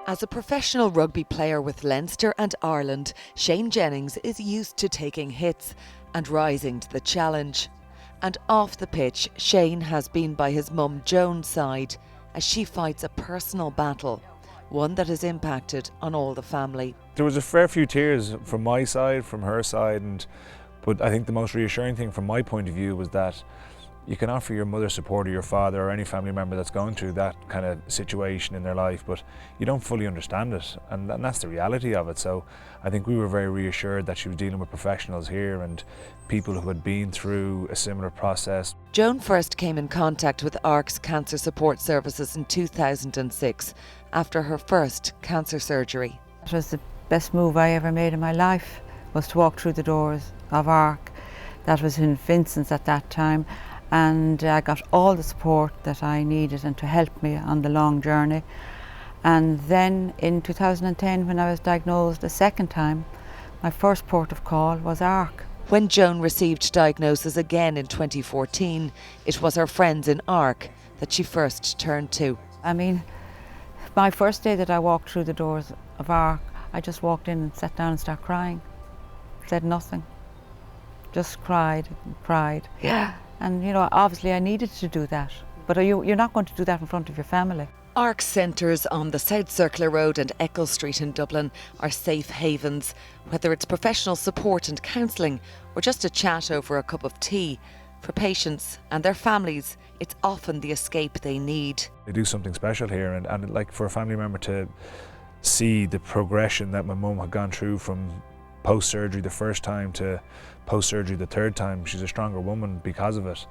As a professional rugby player with Leinster and Ireland, Shane Jennings is used to taking hits and rising to the challenge. And off the pitch, Shane has been by his mum Joan's side as she fights a personal battle, one that has impacted on all the family. There was a fair few tears from my side, from her side, but I think the most reassuring thing from my point of view was that you can offer your mother support or your father or any family member that's going through that kind of situation in their life, but you don't fully understand it, and that's the reality of it. So I think we were very reassured that she was dealing with professionals here and people who had been through a similar process. Joan first came in contact with ARC's Cancer Support Services in 2006 after her first cancer surgery. It was the best move I ever made in my life, was to walk through the doors of ARC. That was in Vincent's at that time. And I got all the support that I needed and to help me on the long journey. And then in 2010, when I was diagnosed a second time, my first port of call was ARC. When Joan received diagnosis again in 2014, it was her friends in ARC that she first turned to. I mean, my first day that I walked through the doors of ARC, I just walked in and sat down and started crying. Said nothing. Just cried and cried. Yeah. And you know, obviously I needed to do that, but you're not going to do that in front of your family. ARC centres on the South Circular Road and Eccles Street in Dublin are safe havens. Whether it's professional support and counselling or just a chat over a cup of tea, for patients and their families, it's often the escape they need. They do something special here, and like for a family member to see the progression that my mum had gone through from post-surgery the first time to post-surgery the third time. She's a stronger woman because of it,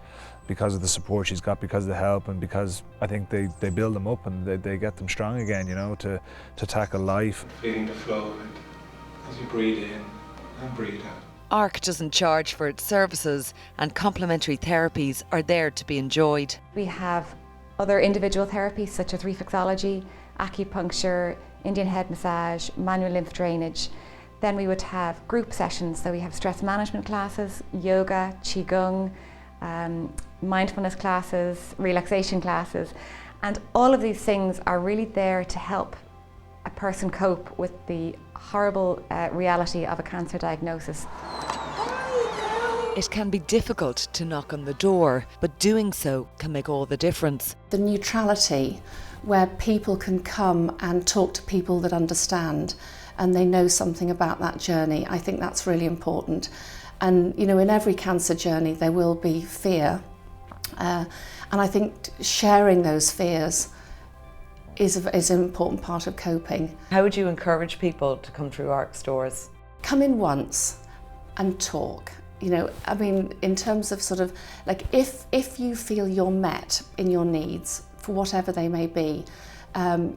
because of the support she's got, because of the help, and because I think they build them up and they get them strong again, you know, to tackle life. Feeling the flow as you breathe in and breathe out. ARC doesn't charge for its services and complementary therapies are there to be enjoyed. We have other individual therapies such as reflexology, acupuncture, Indian head massage, manual lymph drainage. Then we would have group sessions, so we have stress management classes, yoga, qigong, mindfulness classes, relaxation classes, and all of these things are really there to help a person cope with the horrible reality of a cancer diagnosis. It can be difficult to knock on the door, but doing so can make all the difference. The neutrality where people can come and talk to people that understand and they know something about that journey, I think that's really important. And you know, in every cancer journey there will be fear, and I think sharing those fears is an important part of coping. How would you encourage people to come through ARC's doors? Come in once and talk. You know, I mean, in terms of sort of like if you feel you're met in your needs, for whatever they may be,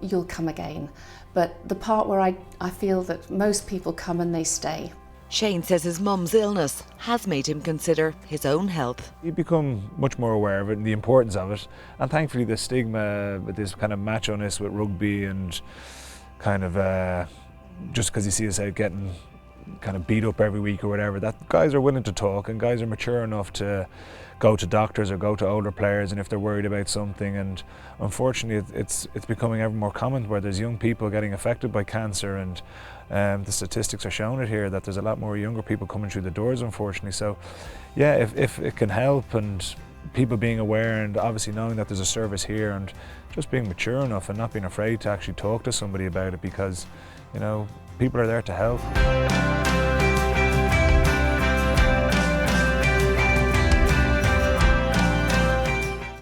you'll come again. But the part where I feel that most people come and they stay. Shane says his mum's illness has made him consider his own health. You become much more aware of it and the importance of it, and thankfully the stigma with this kind of macho-ness with rugby and kind of just because you see us out getting kind of beat up every week or whatever, that guys are willing to talk and guys are mature enough to go to doctors or go to older players and if they're worried about something. And unfortunately it's becoming ever more common where there's young people getting affected by cancer, and the statistics are showing it here that there's a lot more younger people coming through the doors, unfortunately. So yeah, if it can help, and people being aware and obviously knowing that there's a service here and just being mature enough and not being afraid to actually talk to somebody about it, because you know, people are there to help.